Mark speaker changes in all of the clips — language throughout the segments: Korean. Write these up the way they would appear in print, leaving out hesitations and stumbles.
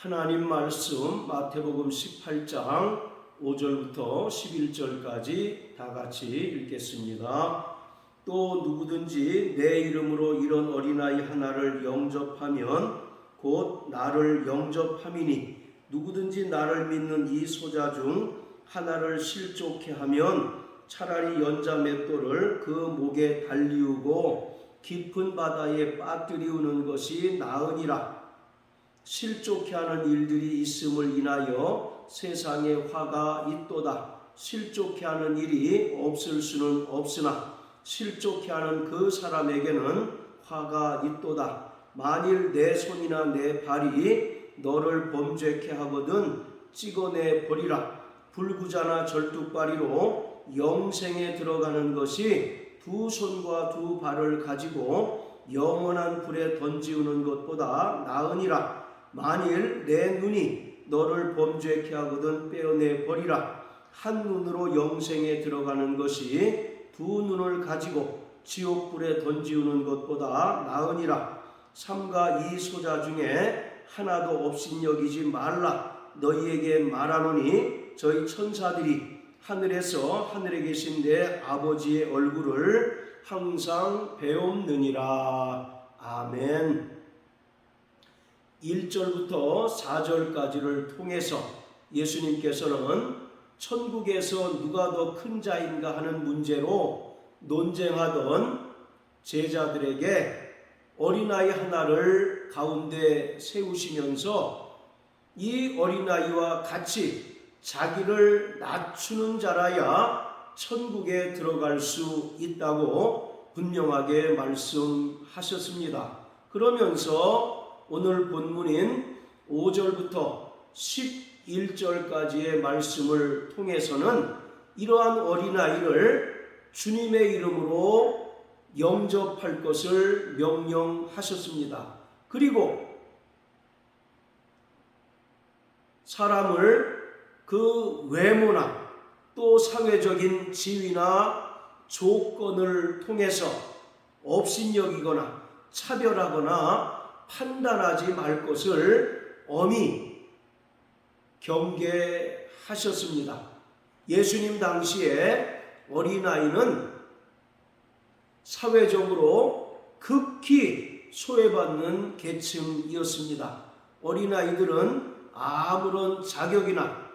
Speaker 1: 하나님 말씀 마태복음 18장 5절부터 11절까지 다 같이 읽겠습니다. 또 누구든지 내 이름으로 이런 어린아이 하나를 영접하면 곧 나를 영접함이니 누구든지 나를 믿는 이 소자 중 하나를 실족케 하면 차라리 연자 맷돌을 그 목에 달리우고 깊은 바다에 빠뜨리우는 것이 나으니라. 실족케 하는 일들이 있음을 인하여 세상에 화가 있도다. 실족케 하는 일이 없을 수는 없으나 실족케 하는 그 사람에게는 화가 있도다. 만일 내 손이나 내 발이 너를 범죄케 하거든 찍어내 버리라. 불구자나 절뚝발이로 영생에 들어가는 것이 두 손과 두 발을 가지고 영원한 불에 던지우는 것보다 나으니라. 만일 내 눈이 너를 범죄케 하거든 빼어내 버리라. 한 눈으로 영생에 들어가는 것이 두 눈을 가지고 지옥불에 던지우는 것보다 나으니라. 삼가 이 소자 중에 하나도 없인 여기지 말라. 너희에게 말하노니 저희 천사들이 하늘에서 하늘에 계신 내 아버지의 얼굴을 항상 배움느니라. 아멘. 1절부터 4절까지를 통해서 예수님께서는 천국에서 누가 더 큰 자인가 하는 문제로 논쟁하던 제자들에게 어린아이 하나를 가운데 세우시면서 이 어린아이와 같이 자기를 낮추는 자라야 천국에 들어갈 수 있다고 분명하게 말씀하셨습니다. 그러면서 오늘 본문인 5절부터 11절까지의 말씀을 통해서는 이러한 어린아이를 주님의 이름으로 영접할 것을 명령하셨습니다. 그리고 사람을 그 외모나 또 사회적인 지위나 조건을 통해서 업신여기거나 차별하거나 판단하지 말 것을 엄히 경계하셨습니다. 예수님 당시에 어린아이는 사회적으로 극히 소외받는 계층이었습니다. 어린아이들은 아무런 자격이나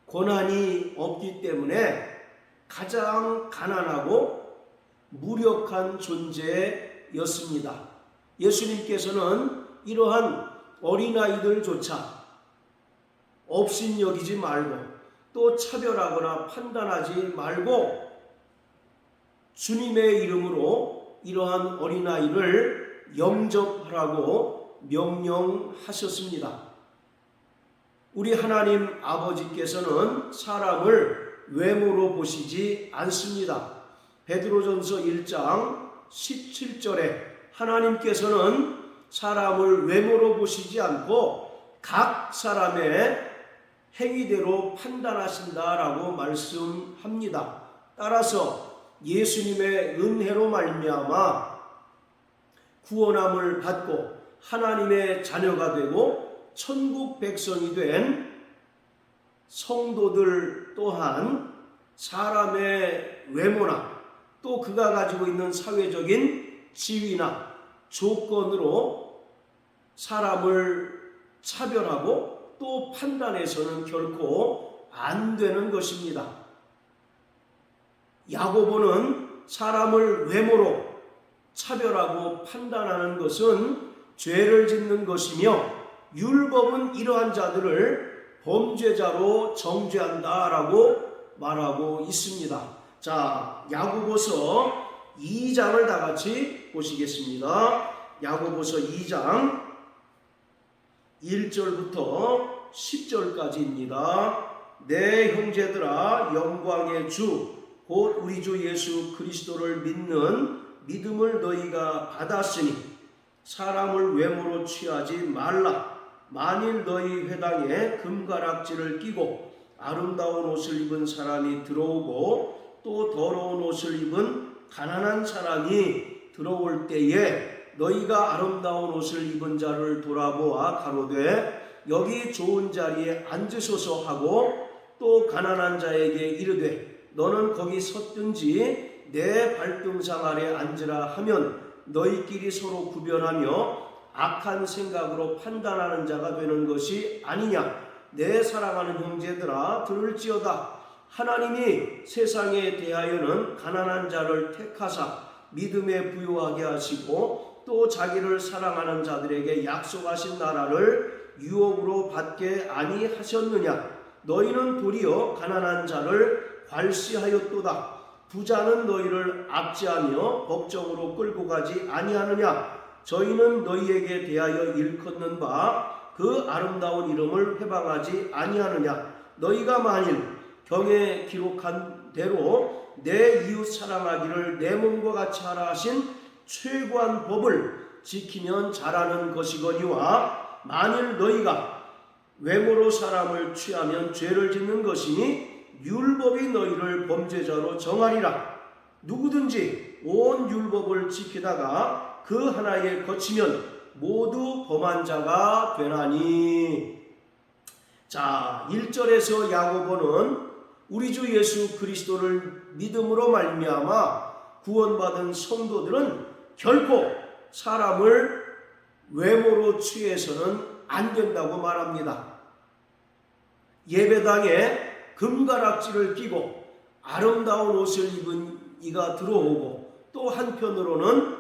Speaker 1: 권한이 없기 때문에 가장 가난하고 무력한 존재였습니다. 예수님께서는 이러한 어린아이들조차 업신여기지 말고 또 차별하거나 판단하지 말고 주님의 이름으로 이러한 어린아이를 영접하라고 명령하셨습니다. 우리 하나님 아버지께서는 사람을 외모로 보시지 않습니다. 베드로전서 1장 17절에 하나님께서는 사람을 외모로 보시지 않고 각 사람의 행위대로 판단하신다라고 말씀합니다. 따라서 예수님의 은혜로 말미암아 구원함을 받고 하나님의 자녀가 되고 천국 백성이 된 성도들 또한 사람의 외모나 또 그가 가지고 있는 사회적인 지위나 조건으로 사람을 차별하고 또 판단해서는 결코 안 되는 것입니다. 야고보는 사람을 외모로 차별하고 판단하는 것은 죄를 짓는 것이며 율법은 이러한 자들을 범죄자로 정죄한다라고 말하고 있습니다. 자, 야고보서 2장을 다 같이 보시겠습니다. 야고보서 2장 1절부터 10절까지입니다. 내 형제들아 영광의 주 곧 우리 주 예수 그리스도를 믿는 믿음을 너희가 받았으니 사람을 외모로 취하지 말라. 만일 너희 회당에 금가락지를 끼고 아름다운 옷을 입은 사람이 들어오고 또 더러운 옷을 입은 가난한 사람이 들어올 때에 너희가 아름다운 옷을 입은 자를 돌아보아 가로되 여기 좋은 자리에 앉으소서 하고 또 가난한 자에게 이르되 너는 거기 섰든지 내 발등상 아래 앉으라 하면 너희끼리 서로 구별하며 악한 생각으로 판단하는 자가 되는 것이 아니냐. 내 사랑하는 형제들아 들을지어다. 하나님이 세상에 대하여는 가난한 자를 택하사 믿음에 부요하게 하시고 또 자기를 사랑하는 자들에게 약속하신 나라를 유업으로 받게 아니하셨느냐. 너희는 도리어 가난한 자를 괄시하였도다. 부자는 너희를 압제하며 법정으로 끌고 가지 아니하느냐. 저희는 너희에게 대하여 일컫는 바 그 아름다운 이름을 회방하지 아니하느냐. 너희가 만일 경에 기록한 대로 내 이웃 사랑하기를 내 몸과 같이 하라 하신 최고한 법을 지키면 잘하는 것이거니와 만일 너희가 외모로 사람을 취하면 죄를 짓는 것이니 율법이 너희를 범죄자로 정하리라. 누구든지 온 율법을 지키다가 그 하나에 거치면 모두 범한 자가 되나니. 자, 1절에서 야고보는 우리 주 예수 그리스도를 믿음으로 말미암아 구원받은 성도들은 결코 사람을 외모로 취해서는 안 된다고 말합니다. 예배당에 금가락지를 끼고 아름다운 옷을 입은 이가 들어오고 또 한편으로는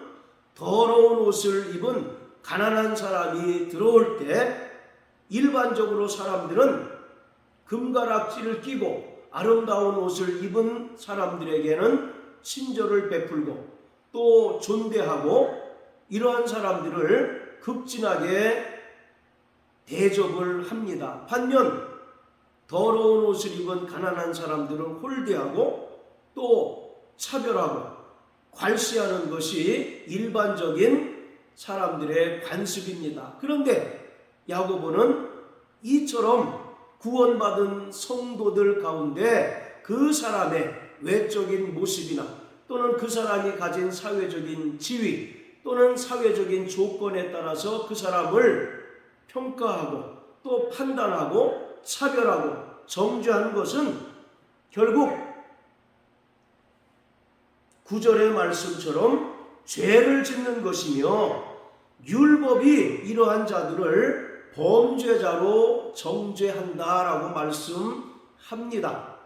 Speaker 1: 더러운 옷을 입은 가난한 사람이 들어올 때 일반적으로 사람들은 금가락지를 끼고 아름다운 옷을 입은 사람들에게는 친절을 베풀고 또 존대하고 이러한 사람들을 극진하게 대접을 합니다. 반면 더러운 옷을 입은 가난한 사람들은 홀대하고 또 차별하고 괄시하는 것이 일반적인 사람들의 관습입니다. 그런데 야고보는 이처럼 구원받은 성도들 가운데 그 사람의 외적인 모습이나 또는 그 사람이 가진 사회적인 지위 또는 사회적인 조건에 따라서 그 사람을 평가하고 또 판단하고 차별하고 정죄하는 것은 결국 9절의 말씀처럼 죄를 짓는 것이며 율법이 이러한 자들을 범죄자로 정죄한다라고 말씀합니다.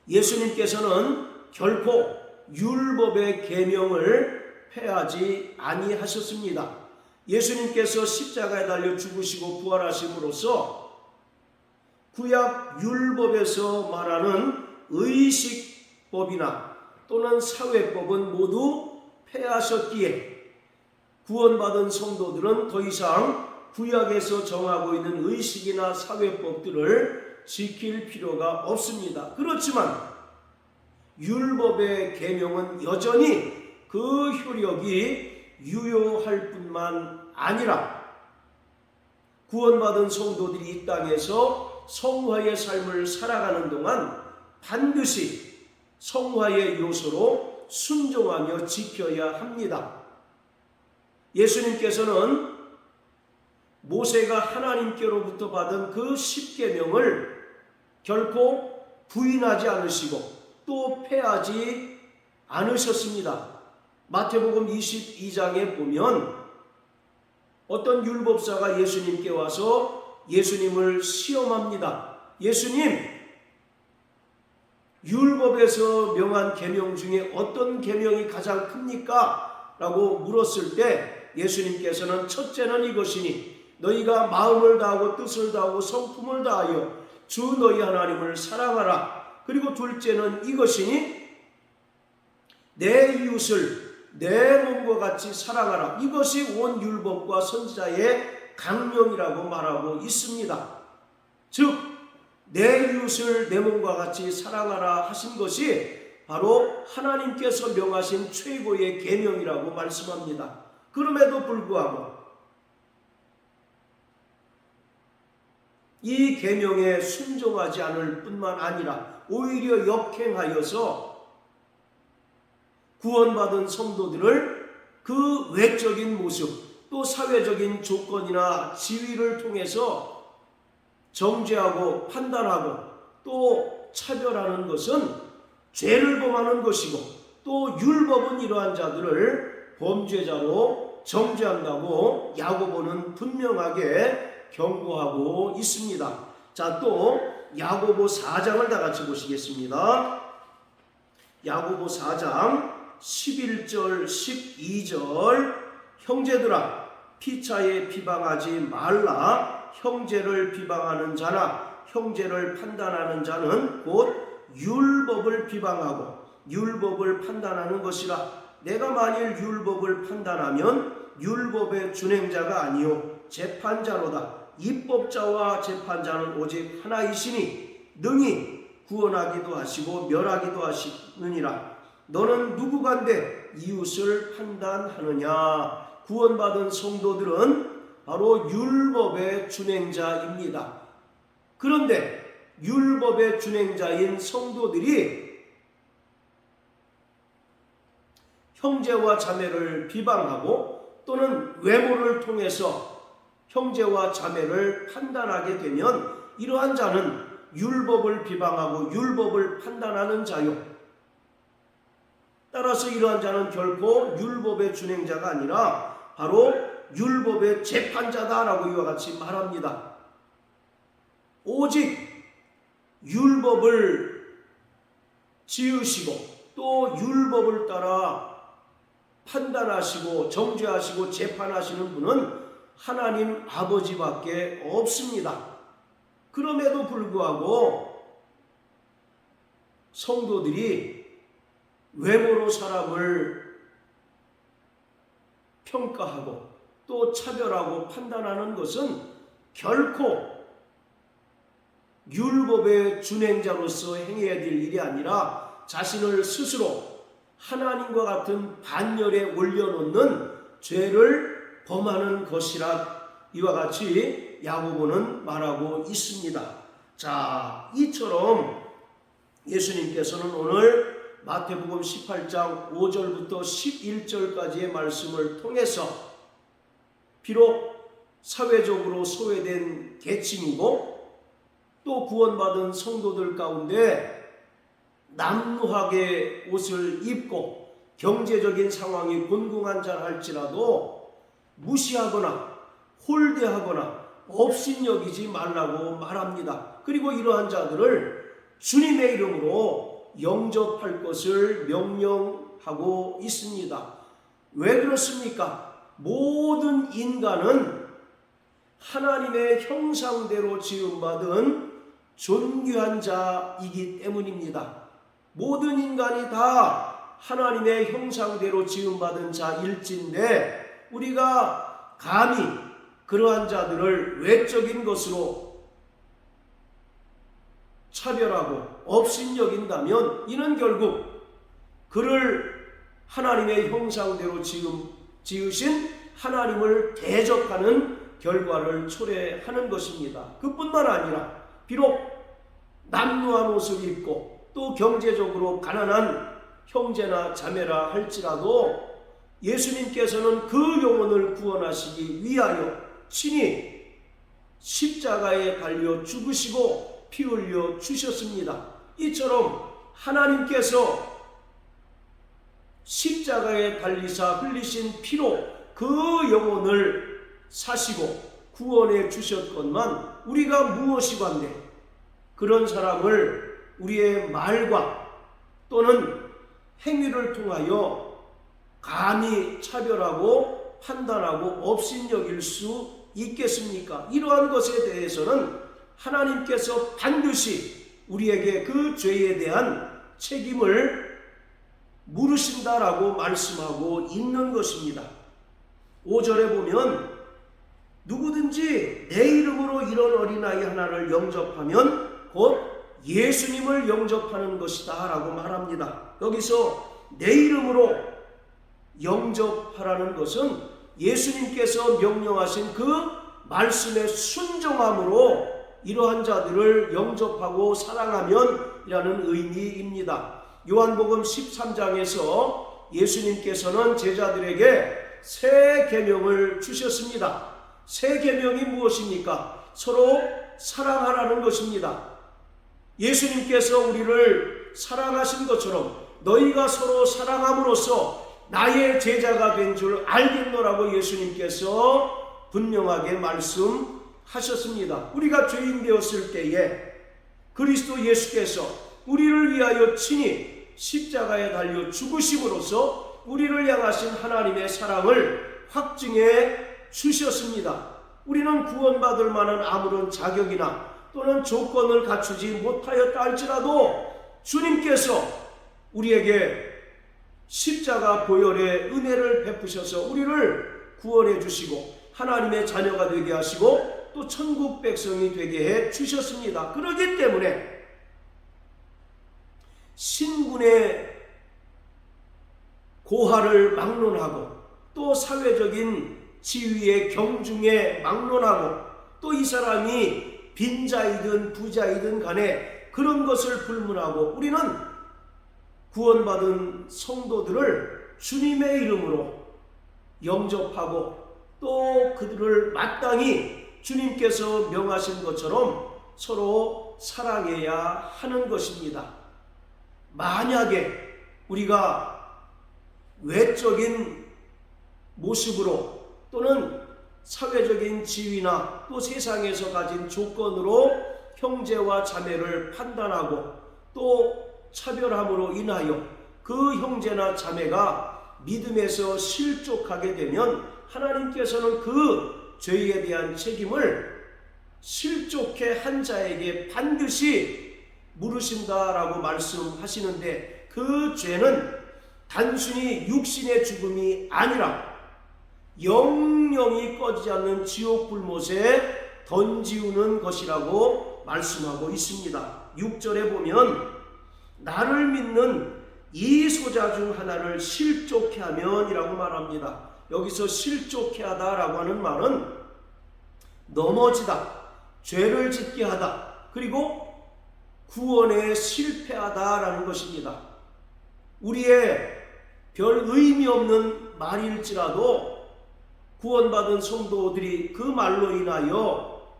Speaker 1: 예수님께서는 결코 율법의 계명을 폐하지 아니하셨습니다. 예수님께서 십자가에 달려 죽으시고 부활하심으로써 구약 율법에서 말하는 의식법이나 또는 사회법은 모두 폐하셨기에 구원받은 성도들은 더 이상 구약에서 정하고 있는 의식이나 사회법들을 지킬 필요가 없습니다. 그렇지만 율법의 계명은 여전히 그 효력이 유효할 뿐만 아니라 구원받은 성도들이 이 땅에서 성화의 삶을 살아가는 동안 반드시 성화의 요소로 순종하며 지켜야 합니다. 예수님께서는 모세가 하나님께로부터 받은 그 10계명을 결코 부인하지 않으시고 또 폐하지 않으셨습니다. 마태복음 22장에 보면 어떤 율법사가 예수님께 와서 예수님을 시험합니다. 예수님, 율법에서 명한 계명 중에 어떤 계명이 가장 큽니까? 라고 물었을 때 예수님께서는 첫째는 이것이니 너희가 마음을 다하고 뜻을 다하고 성품을 다하여 주 너희 하나님을 사랑하라. 그리고 둘째는 이것이니 내 이웃을 내 몸과 같이 사랑하라. 이것이 온 율법과 선지자의 강령이라고 말하고 있습니다. 즉 내 이웃을 내 몸과 같이 사랑하라 하신 것이 바로 하나님께서 명하신 최고의 계명이라고 말씀합니다. 그럼에도 불구하고 이 계명에 순종하지 않을 뿐만 아니라 오히려 역행하여서 구원받은 성도들을 그 외적인 모습, 또 사회적인 조건이나 지위를 통해서 정죄하고 판단하고 또 차별하는 것은 죄를 범하는 것이고, 또 율법은 이러한 자들을 범죄자로 정죄한다고 야고보는 분명하게 경고하고 있습니다. 자, 또 야고보 4장을 다 같이 보시겠습니다. 야고보 4장 11절 12절 형제들아 피차에 비방하지 말라. 형제를 비방하는 자나 형제를 판단하는 자는 곧 율법을 비방하고 율법을 판단하는 것이라. 내가 만일 율법을 판단하면 율법의 준행자가 아니요 재판자로다. 입법자와 재판자는 오직 하나이시니 능히 구원하기도 하시고 멸하기도 하시느니라. 너는 누구간데 이웃을 판단하느냐. 구원받은 성도들은 바로 율법의 준행자입니다. 그런데 율법의 준행자인 성도들이 형제와 자매를 비방하고 또는 외모를 통해서 형제와 자매를 판단하게 되면 이러한 자는 율법을 비방하고 율법을 판단하는 자요. 따라서 이러한 자는 결코 율법의 준행자가 아니라 바로 율법의 재판자다라고 이와 같이 말합니다. 오직 율법을 지으시고 또 율법을 따라 판단하시고 정죄하시고 재판하시는 분은 하나님 아버지밖에 없습니다. 그럼에도 불구하고 성도들이 외모로 사람을 평가하고 또 차별하고 판단하는 것은 결코 율법의 준행자로서 행해야 될 일이 아니라 자신을 스스로 하나님과 같은 반열에 올려놓는 죄를 범하는 것이라 이와 같이 야고보는 말하고 있습니다. 자, 이처럼 예수님께서는 오늘 마태복음 18장 5절부터 11절까지의 말씀을 통해서 비록 사회적으로 소외된 계층이고 또 구원받은 성도들 가운데 남루하게 옷을 입고 경제적인 상황이 곤궁한 자 할지라도 무시하거나 홀대하거나 업신여기지 말라고 말합니다. 그리고 이러한 자들을 주님의 이름으로 영접할 것을 명령하고 있습니다. 왜 그렇습니까? 모든 인간은 하나님의 형상대로 지음받은 존귀한 자이기 때문입니다. 모든 인간이 다 하나님의 형상대로 지음받은 자일진데 우리가 감히 그러한 자들을 외적인 것으로 차별하고 업신여긴다면 이는 결국 그를 하나님의 형상대로 지으신 하나님을 대적하는 결과를 초래하는 것입니다. 그뿐만 아니라 비록 남루한 옷을 입고 또 경제적으로 가난한 형제나 자매라 할지라도 예수님께서는 그 영혼을 구원하시기 위하여 친히 십자가에 달려 죽으시고 피 흘려 주셨습니다. 이처럼 하나님께서 십자가에 달리사 흘리신 피로 그 영혼을 사시고 구원해 주셨건만 우리가 무엇이관데 그런 사람을 우리의 말과 또는 행위를 통하여 감히 차별하고 판단하고 업신여길 수 있겠습니까? 이러한 것에 대해서는 하나님께서 반드시 우리에게 그 죄에 대한 책임을 물으신다라고 말씀하고 있는 것입니다. 5절에 보면 누구든지 내 이름으로 이런 어린아이 하나를 영접하면 곧 예수님을 영접하는 것이다 라고 말합니다. 여기서 내 이름으로 영접하라는 것은 예수님께서 명령하신 그 말씀에 순종함으로 이러한 자들을 영접하고 사랑하면 이라는 의미입니다. 요한복음 13장에서 예수님께서는 제자들에게 새 계명을 주셨습니다. 새 계명이 무엇입니까? 서로 사랑하라는 것입니다. 예수님께서 우리를 사랑하신 것처럼 너희가 서로 사랑함으로써 나의 제자가 된 줄 알겠노라고 예수님께서 분명하게 말씀하셨습니다. 우리가 죄인 되었을 때에 그리스도 예수께서 우리를 위하여 친히 십자가에 달려 죽으심으로써 우리를 향하신 하나님의 사랑을 확증해 주셨습니다. 우리는 구원받을 만한 아무런 자격이나 또는 조건을 갖추지 못하였다 할지라도 주님께서 우리에게 십자가 보혈의 은혜를 베푸셔서 우리를 구원해 주시고 하나님의 자녀가 되게 하시고 또 천국 백성이 되게 해 주셨습니다. 그렇기 때문에 신분의 고하를 막론하고 또 사회적인 지위의 경중에 막론하고 또 이 사람이 빈자이든 부자이든 간에 그런 것을 불문하고 우리는 구원받은 성도들을 주님의 이름으로 영접하고 또 그들을 마땅히 주님께서 명하신 것처럼 서로 사랑해야 하는 것입니다. 만약에 우리가 외적인 모습으로 또는 사회적인 지위나 또 세상에서 가진 조건으로 형제와 자매를 판단하고 또 차별함으로 인하여 그 형제나 자매가 믿음에서 실족하게 되면 하나님께서는 그 죄에 대한 책임을 실족해 한 자에게 반드시 물으신다라고 말씀하시는데 그 죄는 단순히 육신의 죽음이 아니라 영영이 꺼지지 않는 지옥 불못에 던지우는 것이라고 말씀하고 있습니다. 6절에 보면 나를 믿는 이 소자 중 하나를 실족해 하면 이라고 말합니다. 여기서 실족해 하다라고 하는 말은 넘어지다, 죄를 짓게 하다, 그리고 구원에 실패하다라는 것입니다. 우리의 별 의미 없는 말일지라도 구원받은 성도들이 그 말로 인하여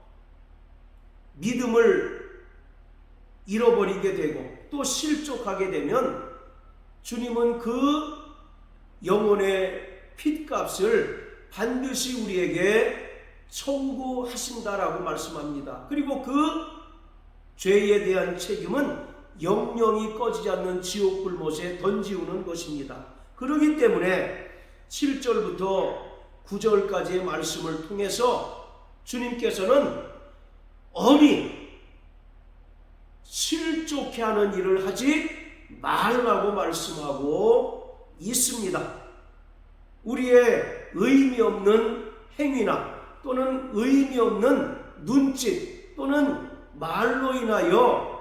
Speaker 1: 믿음을 잃어버리게 되고 또 실족하게 되면 주님은 그 영혼의 핏값을 반드시 우리에게 청구하신다라고 말씀합니다. 그리고 그 죄에 대한 책임은 영영이 꺼지지 않는 지옥 불못에 던지우는 것입니다. 그렇기 때문에 7절부터 9절까지의 말씀을 통해서 주님께서는 엄히 실족해 하는 일을 하지 말라고 말씀하고 있습니다. 우리의 의미 없는 행위나 또는 의미 없는 눈짓 또는 말로 인하여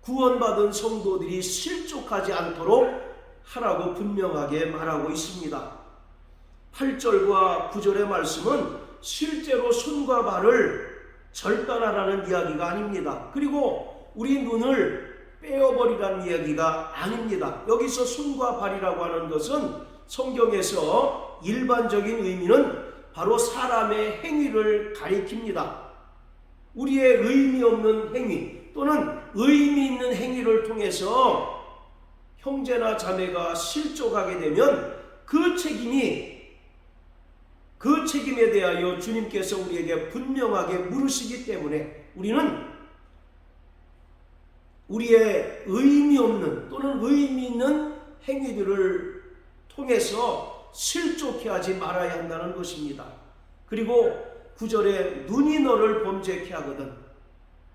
Speaker 1: 구원받은 성도들이 실족하지 않도록 하라고 분명하게 말하고 있습니다. 8절과 9절의 말씀은 실제로 손과 발을 절단하라는 이야기가 아닙니다. 그리고 우리 눈을 빼어버리라는 이야기가 아닙니다. 여기서 손과 발이라고 하는 것은 성경에서 일반적인 의미는 바로 사람의 행위를 가리킵니다. 우리의 의미 없는 행위 또는 의미 있는 행위를 통해서 형제나 자매가 실족하게 되면 그 책임에 대하여 주님께서 우리에게 분명하게 물으시기 때문에 우리는 우리의 의미 없는 또는 의미 있는 행위들을 통해서 실족해 하지 말아야 한다는 것입니다. 그리고 9절에 눈이 너를 범죄케 하거든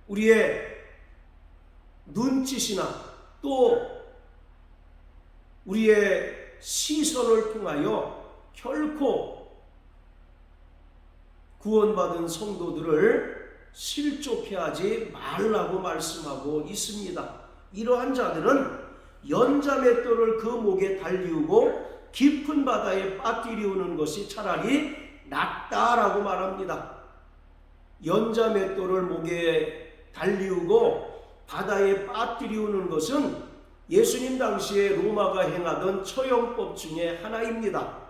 Speaker 1: 우리의 눈짓이나 또 우리의 시선을 통하여 결코 구원받은 성도들을 실족해 하지 말라고 말씀하고 있습니다. 이러한 자들은 연자맷돌을 그 목에 달리우고 깊은 바다에 빠뜨리우는 것이 차라리 낫다라고 말합니다. 연자맷돌을 목에 달리우고 바다에 빠뜨리우는 것은 예수님 당시에 로마가 행하던 처형법 중에 하나입니다.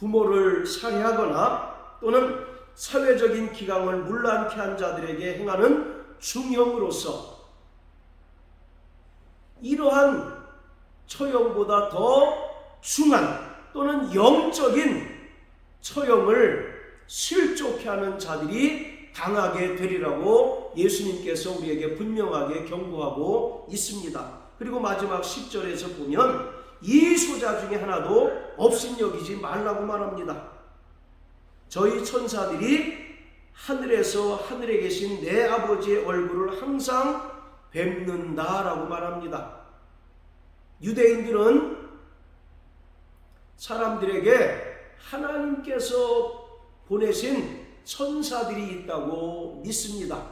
Speaker 1: 부모를 살해하거나 또는 사회적인 기강을 문란케 한 자들에게 행하는 중형으로서 이러한 처형보다 더 중한 또는 영적인 처형을 실족케 하는 자들이 당하게 되리라고 예수님께서 우리에게 분명하게 경고하고 있습니다. 그리고 마지막 10절에서 보면 이 소자 중에 하나도 업신여기지 말라고 말합니다. 저희 천사들이 하늘에서 하늘에 계신 내 아버지의 얼굴을 항상 뵙는다라고 말합니다. 유대인들은 사람들에게 하나님께서 보내신 천사들이 있다고 믿습니다.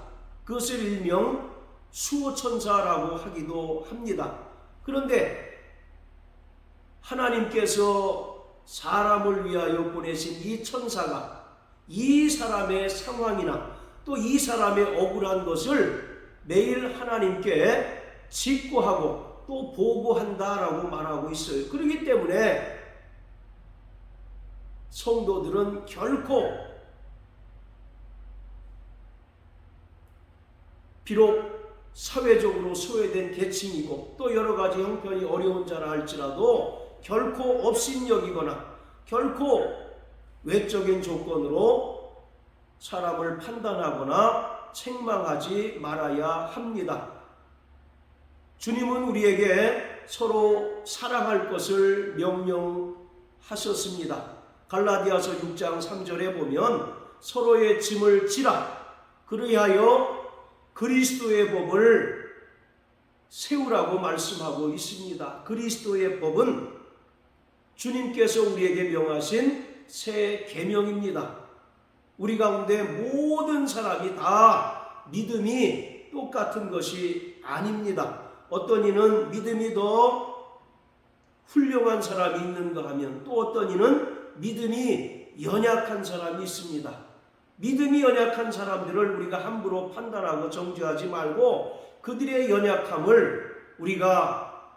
Speaker 1: 그것을 일명 수호천사라고 하기도 합니다. 그런데 하나님께서 사람을 위하여 보내신 이 천사가 이 사람의 상황이나 또 이 사람의 억울한 것을 매일 하나님께 직고하고 또 보고한다라고 말하고 있어요. 그렇기 때문에 성도들은 결코 비록 사회적으로 소외된 계층이고 또 여러 가지 형편이 어려운 자라 할지라도 결코 업신여기거나 결코 외적인 조건으로 사람을 판단하거나 책망하지 말아야 합니다. 주님은 우리에게 서로 사랑할 것을 명령하셨습니다. 갈라디아서 6장 3절에 보면 서로의 짐을 지라 그리하여 그리스도의 법을 세우라고 말씀하고 있습니다. 그리스도의 법은 주님께서 우리에게 명하신 새 계명입니다. 우리 가운데 모든 사람이 다 믿음이 똑같은 것이 아닙니다. 어떤 이는 믿음이 더 훌륭한 사람이 있는가 하면 또 어떤 이는 믿음이 연약한 사람이 있습니다. 믿음이 연약한 사람들을 우리가 함부로 판단하고 정죄하지 말고 그들의 연약함을 우리가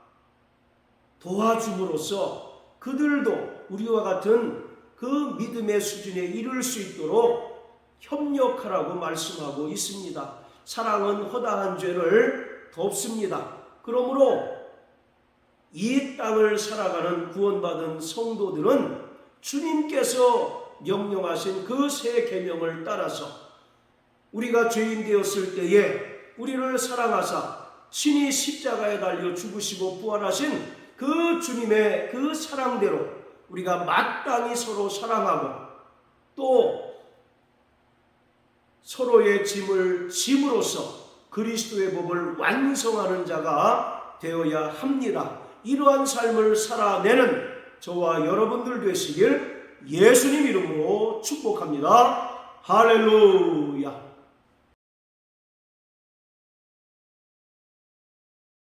Speaker 1: 도와줌으로써 그들도 우리와 같은 그 믿음의 수준에 이를 수 있도록 협력하라고 말씀하고 있습니다. 사랑은 허다한 죄를 덮습니다. 그러므로 이 땅을 살아가는 구원받은 성도들은 주님께서 명령하신 그 새 계명을 따라서 우리가 죄인 되었을 때에 우리를 사랑하사 친히 십자가에 달려 죽으시고 부활하신 그 주님의 그 사랑대로 우리가 마땅히 서로 사랑하고 또 서로의 짐을 짐으로써 그리스도의 법을 완성하는 자가 되어야 합니다. 이러한 삶을 살아내는 저와 여러분들 되시길 예수님 이름으로 축복합니다. 할렐루야.